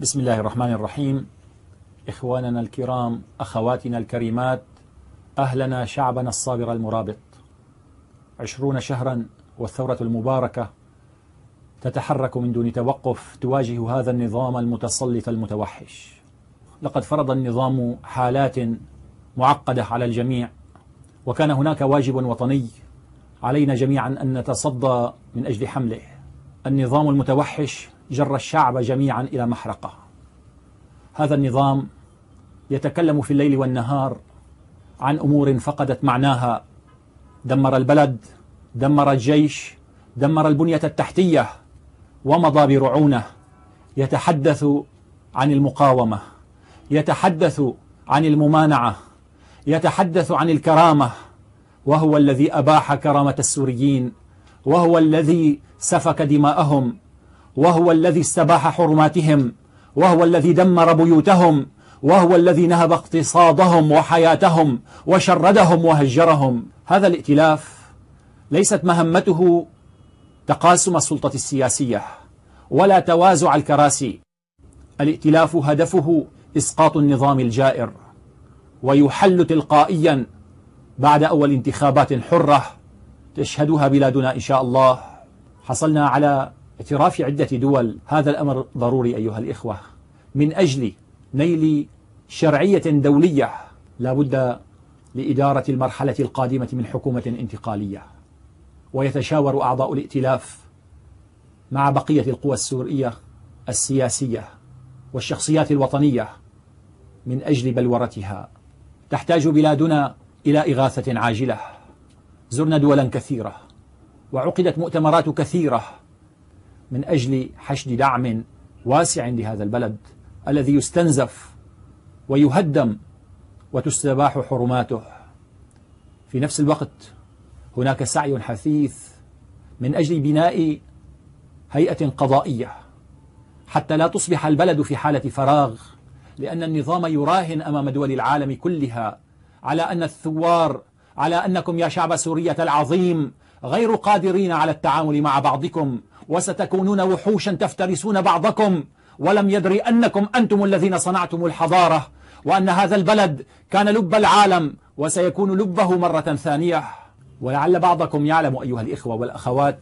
بسم الله الرحمن الرحيم. إخواننا الكرام، أخواتنا الكريمات، أهلنا شعبنا الصابر المرابط. 20 شهرا والثورة المباركة تتحرك من دون توقف تواجه هذا النظام المتسلط المتوحش. لقد فرض النظام حالات معقدة على الجميع، وكان هناك واجب وطني علينا جميعا أن نتصدى من أجل حمله. النظام المتوحش جر الشعب جميعا إلى محرقة. هذا النظام يتكلم في الليل والنهار عن أمور فقدت معناها. دمر البلد، دمر الجيش، دمر البنية التحتية، ومضى برعونة. يتحدث عن المقاومة، يتحدث عن الممانعة، يتحدث عن الكرامة، وهو الذي أباح كرامة السوريين، وهو الذي سفك دماءهم، وهو الذي استباح حرماتهم، وهو الذي دمر بيوتهم، وهو الذي نهب اقتصادهم وحياتهم وشردهم وهجرهم. هذا الائتلاف ليست مهمته تقاسم السلطة السياسية ولا توازع الكراسي. الائتلاف هدفه إسقاط النظام الجائر، ويحل تلقائيا بعد أول انتخابات حرة تشهدها بلادنا إن شاء الله. حصلنا على اعتراف عدة دول. هذا الأمر ضروري أيها الإخوة. من أجل نيل شرعية دولية لا بد لإدارة المرحلة القادمة من حكومة انتقالية، ويتشاور أعضاء الائتلاف مع بقية القوى السورية السياسية والشخصيات الوطنية من أجل بلورتها. تحتاج بلادنا إلى إغاثة عاجلة. زرنا دولا كثيرة وعقدت مؤتمرات كثيرة من أجل حشد دعم واسع لهذا البلد الذي يستنزف ويهدم وتستباح حرماته. في نفس الوقت هناك سعي حثيث من أجل بناء هيئة قضائية حتى لا تصبح البلد في حالة فراغ، لأن النظام يراهن أمام دول العالم كلها على أن الثوار، على أنكم يا شعب سوريا العظيم غير قادرين على التعامل مع بعضكم، وستكونون وحوشا تفترسون بعضكم، ولم يدري أنكم أنتم الذين صنعتم الحضارة، وأن هذا البلد كان لب العالم وسيكون لبه مرة ثانية. ولعل بعضكم يعلم أيها الإخوة والأخوات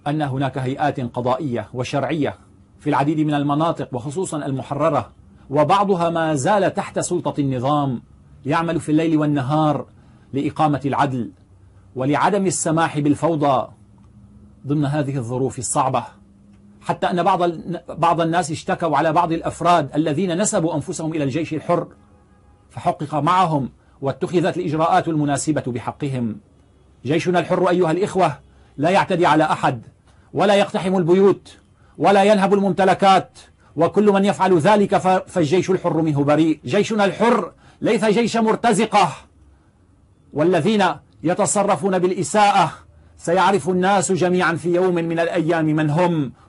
أن هناك هيئات قضائية وشرعية في العديد من المناطق وخصوصا المحررة، وبعضها ما زال تحت سلطة النظام، يعمل في الليل والنهار لإقامة العدل ولعدم السماح بالفوضى ضمن هذه الظروف الصعبة. حتى أن بعض الناس اشتكوا على بعض الأفراد الذين نسبوا أنفسهم إلى الجيش الحر، فحقق معهم واتخذت الإجراءات المناسبة بحقهم. جيشنا الحر أيها الإخوة لا يعتدي على أحد، ولا يقتحم البيوت، ولا ينهب الممتلكات، وكل من يفعل ذلك فالجيش الحر منه بريء. جيشنا الحر ليس جيش مرتزقة، والذين يتصرفون بالإساءة سيعرف الناس جميعا في يوم من الأيام من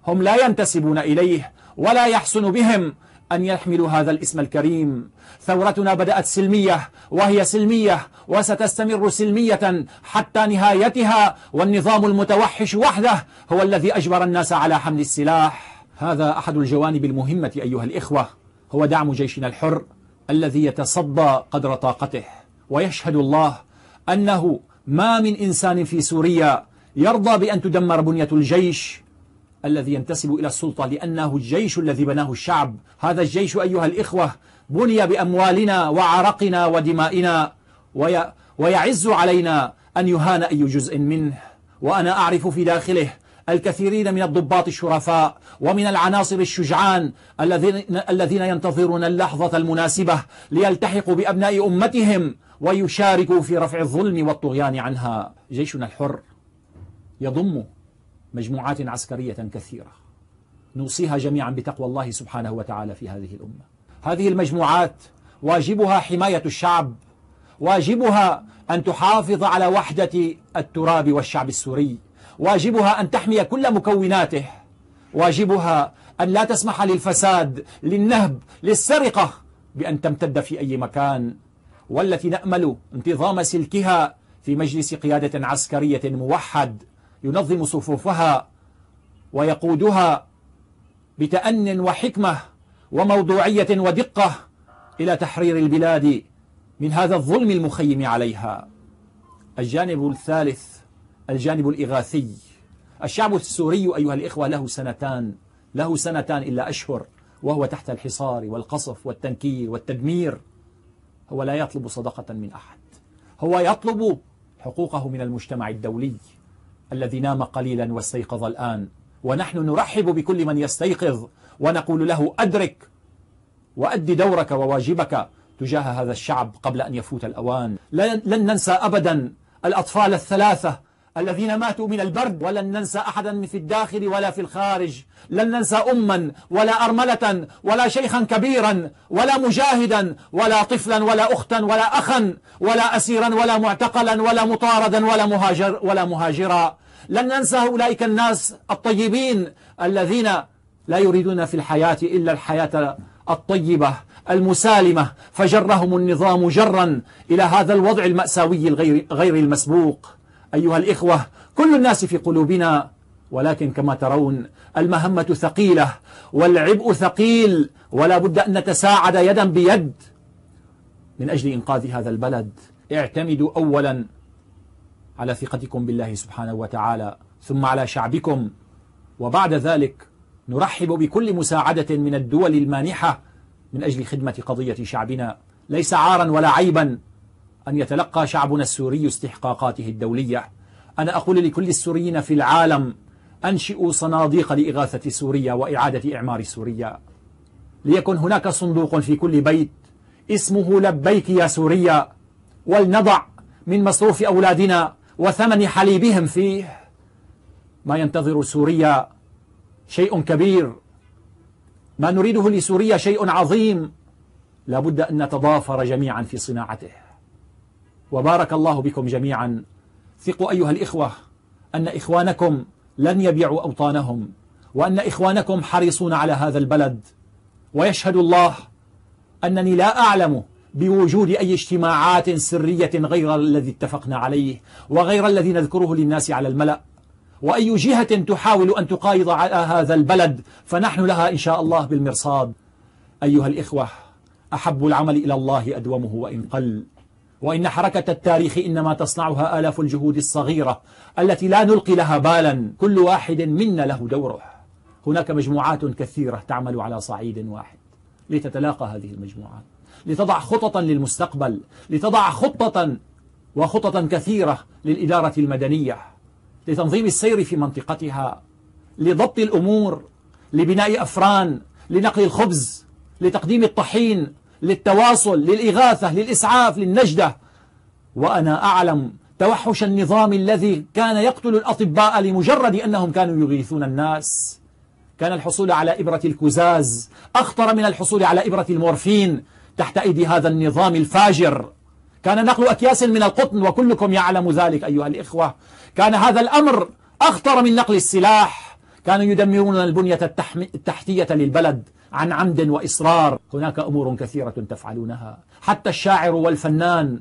هم لا ينتسبون إليه، ولا يحسن بهم أن يحملوا هذا الاسم الكريم. ثورتنا بدأت سلمية، وهي سلمية وستستمر سلمية حتى نهايتها، والنظام المتوحش وحده هو الذي أجبر الناس على حمل السلاح. هذا أحد الجوانب المهمة أيها الإخوة، هو دعم جيشنا الحر الذي يتصدى قدر طاقته. ويشهد الله أنه ما من إنسان في سوريا يرضى بأن تدمر بنية الجيش الذي ينتسب إلى السلطة، لأنه الجيش الذي بناه الشعب. هذا الجيش أيها الإخوة بني بأموالنا وعرقنا ودمائنا، ويعز علينا أن يهان أي جزء منه. وأنا أعرف في داخله الكثيرين من الضباط الشرفاء ومن العناصر الشجعان الذين ينتظرون اللحظة المناسبة ليلتحقوا بأبناء أمتهم ويشاركوا في رفع الظلم والطغيان عنها. جيشنا الحر يضم مجموعات عسكرية كثيرة نوصيها جميعا بتقوى الله سبحانه وتعالى في هذه الأمة. هذه المجموعات واجبها حماية الشعب، واجبها أن تحافظ على وحدة التراب والشعب السوري، واجبها أن تحمي كل مكوناته، واجبها أن لا تسمح للفساد، للنهب، للسرقة بأن تمتد في أي مكان، والتي نأمل انتظام سلكها في مجلس قيادة عسكرية موحد ينظم صفوفها ويقودها بتأن وحكمة وموضوعية ودقة إلى تحرير البلاد من هذا الظلم المخيم عليها. الجانب الثالث الجانب الإغاثي. الشعب السوري أيها الإخوة له سنتان إلا أشهر وهو تحت الحصار والقصف والتنكيل والتدمير. هو لا يطلب صدقة من أحد، هو يطلب حقوقه من المجتمع الدولي الذي نام قليلا واستيقظ الآن، ونحن نرحب بكل من يستيقظ ونقول له أدرك وأد دورك وواجبك تجاه هذا الشعب قبل أن يفوت الأوان. لن ننسى أبدا الأطفال الثلاثة الذين ماتوا من البرد، ولن ننسى أحدا في الداخل ولا في الخارج، لن ننسى أما ولا أرملة ولا شيخا كبيرا ولا مجاهدا ولا طفلا ولا أختا ولا أخا ولا أسيرا ولا معتقلا ولا مطاردا ولا مهاجرا. لن ننسى أولئك الناس الطيبين الذين لا يريدون في الحياة إلا الحياة الطيبة المسالمة، فجرهم النظام جرا إلى هذا الوضع المأساوي غير المسبوق. أيها الإخوة، كل الناس في قلوبنا، ولكن كما ترون المهمة ثقيلة والعبء ثقيل، ولا بد أن نتساعد يدا بيد من أجل إنقاذ هذا البلد. اعتمدوا أولا على ثقتكم بالله سبحانه وتعالى، ثم على شعبكم، وبعد ذلك نرحب بكل مساعدة من الدول المانحة من أجل خدمة قضية شعبنا. ليس عارا ولا عيبا أن يتلقى شعبنا السوري استحقاقاته الدولية. أنا أقول لكل السوريين في العالم: أنشئوا صناديق لإغاثة سوريا وإعادة إعمار سوريا، ليكن هناك صندوق في كل بيت اسمه لبيك يا سوريا، ولنضع من مصروف أولادنا وثمن حليبهم فيه. ما ينتظر سوريا شيء كبير، ما نريده لسوريا شيء عظيم، لا بد أن نتضافر جميعا في صناعته. وبارك الله بكم جميعا. ثقوا أيها الإخوة أن إخوانكم لن يبيعوا أوطانهم، وأن إخوانكم حريصون على هذا البلد، ويشهد الله أنني لا أعلم بوجود أي اجتماعات سرية غير الذي اتفقنا عليه وغير الذي نذكره للناس على الملأ، وأي جهة تحاول أن تقايض على هذا البلد فنحن لها إن شاء الله بالمرصاد. أيها الإخوة، أحب العمل إلى الله أدومه وإن قل، وإن حركة التاريخ إنما تصنعها آلاف الجهود الصغيرة التي لا نلقي لها بالا، كل واحد منا له دوره. هناك مجموعات كثيرة تعمل على صعيد واحد لتتلاقى هذه المجموعات، لتضع خططا للمستقبل، لتضع خططا كثيرة للإدارة المدنية، لتنظيم السير في منطقتها، لضبط الأمور، لبناء أفران، لنقل الخبز، لتقديم الطحين، للتواصل، للإغاثة، للإسعاف، للنجدة. وأنا أعلم توحش النظام الذي كان يقتل الأطباء لمجرد أنهم كانوا يغيثون الناس. كان الحصول على إبرة الكزاز أخطر من الحصول على إبرة المورفين تحت أيدي هذا النظام الفاجر. كان نقل أكياس من القطن، وكلكم يعلم ذلك أيها الإخوة. كان هذا الأمر أخطر من نقل السلاح. كانوا يدمرون البنية التحتية للبلد عن عمد وإصرار. هناك أمور كثيرة تفعلونها. حتى الشاعر والفنان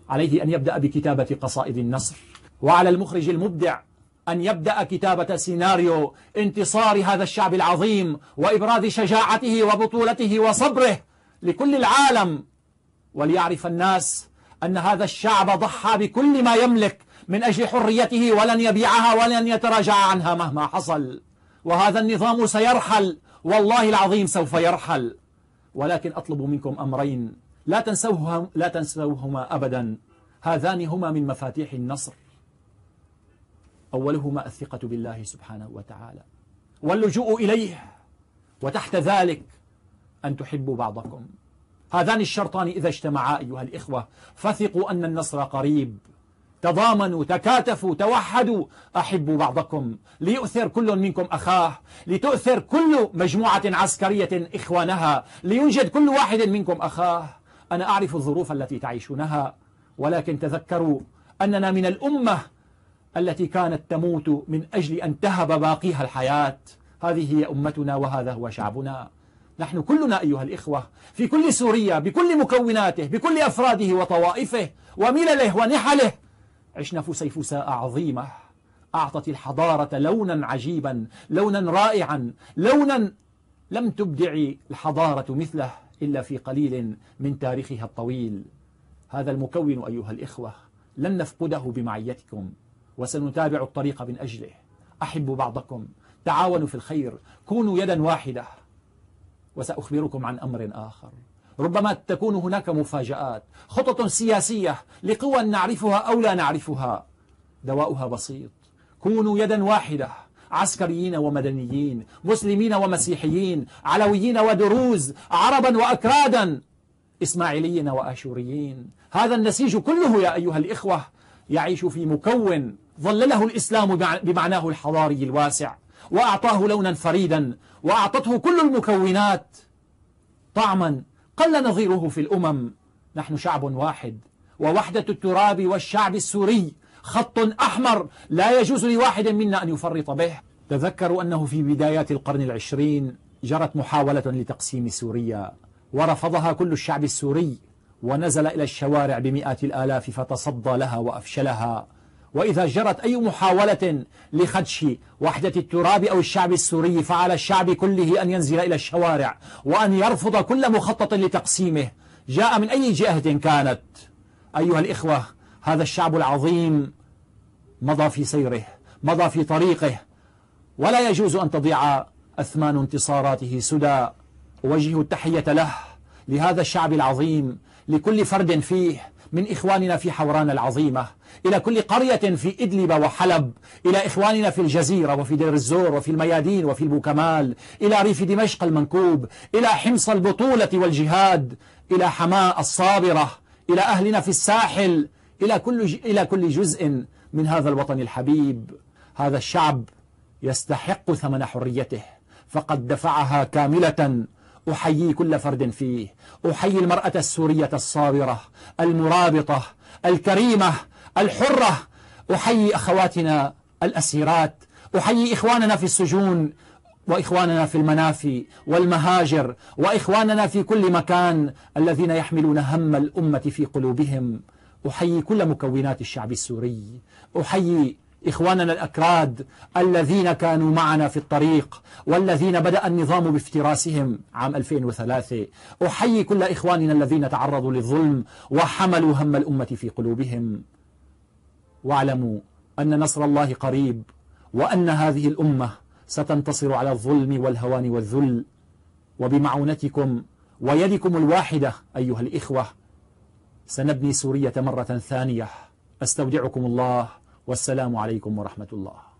عليه أن يبدأ بكتابة قصائد النصر، وعلى المخرج المبدع أن يبدأ كتابة سيناريو انتصار هذا الشعب العظيم وإبراز شجاعته وبطولته وصبره لكل العالم، وليعرف الناس أن هذا الشعب ضحى بكل ما يملك من أجل حريته، ولن يبيعها ولن يتراجع عنها مهما حصل. وهذا النظام سيرحل، والله العظيم سوف يرحل. ولكن أطلب منكم أمرين لا تنسوهما أبدا، هذان هما من مفاتيح النصر. أولهما الثقة بالله سبحانه وتعالى واللجوء إليه، وتحت ذلك أن تحبوا بعضكم. هذان الشرطان إذا اجتمعا أيها الإخوة فثقوا أن النصر قريب. تضامنوا، تكاتفوا، توحدوا، أحبوا بعضكم، ليؤثر كل منكم أخاه، لتؤثر كل مجموعة عسكرية إخوانها، لينجد كل واحد منكم أخاه. أنا أعرف الظروف التي تعيشونها، ولكن تذكروا أننا من الأمة التي كانت تموت من أجل أن تهب باقيها الحياة. هذه هي أمتنا وهذا هو شعبنا. نحن كلنا أيها الإخوة في كل سوريا بكل مكوناته، بكل أفراده وطوائفه وملله ونحله، عشنا فسيفساء عظيمة، أعطت الحضارة لونا عجيبا، لونا رائعا، لونا لم تبدع الحضارة مثله إلا في قليل من تاريخها الطويل. هذا المكون أيها الإخوة لن نفقده بمعيتكم، وسنتابع الطريق من أجله. أحبوا بعضكم، تعاونوا في الخير، كونوا يدا واحدة. وسأخبركم عن أمر آخر، ربما تكون هناك مفاجآت، خطط سياسية لقوى نعرفها أو لا نعرفها، دواؤها بسيط. كونوا يدا واحدة، عسكريين ومدنيين، مسلمين ومسيحيين، علويين ودروز، عربا وأكرادا، إسماعيليين وآشوريين. هذا النسيج كله يا أيها الإخوة يعيش في مكون ظلله الإسلام بمعناه الحضاري الواسع، وأعطاه لونا فريدا، وأعطته كل المكونات طعما قل نظيره في الأمم. نحن شعب واحد، ووحدة التراب والشعب السوري خط أحمر لا يجوز لواحد منا أن يفرط به. تذكروا أنه في بدايات القرن العشرين جرت محاولة لتقسيم سوريا، ورفضها كل الشعب السوري، ونزل إلى الشوارع بمئات الآلاف فتصدى لها وأفشلها. وإذا جرت أي محاولة لخدش وحدة التراب أو الشعب السوري، فعلى الشعب كله أن ينزل إلى الشوارع وأن يرفض كل مخطط لتقسيمه، جاء من أي جهة كانت. أيها الإخوة، هذا الشعب العظيم مضى في سيره، مضى في طريقه، ولا يجوز أن تضيع أثمان انتصاراته سدى. أوجه التحية له، لهذا الشعب العظيم، لكل فرد فيه، من إخواننا في حوران العظيمة، إلى كل قرية في إدلب وحلب، إلى إخواننا في الجزيرة وفي دير الزور وفي الميادين وفي البوكمال، إلى ريف دمشق المنكوب، إلى حمص البطولة والجهاد، إلى حماة الصابرة، إلى أهلنا في الساحل، إلى كل جزء من هذا الوطن الحبيب. هذا الشعب يستحق ثمن حريته، فقد دفعها كاملة. أحيي كل فرد فيه، أحيي المرأة السورية الصابرة المرابطة الكريمة الحرة، أحيي أخواتنا الأسيرات، أحيي إخواننا في السجون، وإخواننا في المنافي والمهاجر، وإخواننا في كل مكان الذين يحملون هم الأمة في قلوبهم. أحيي كل مكونات الشعب السوري، أحيي إخواننا الأكراد الذين كانوا معنا في الطريق، والذين بدأ النظام بافتراسهم عام 2003. أحيي كل إخواننا الذين تعرضوا للظلم وحملوا هم الأمة في قلوبهم. واعلموا أن نصر الله قريب، وأن هذه الأمة ستنتصر على الظلم والهوان والذل، وبمعونتكم ويدكم الواحدة أيها الإخوة سنبني سوريا مرة ثانية. أستودعكم الله، والسلام عليكم ورحمة الله.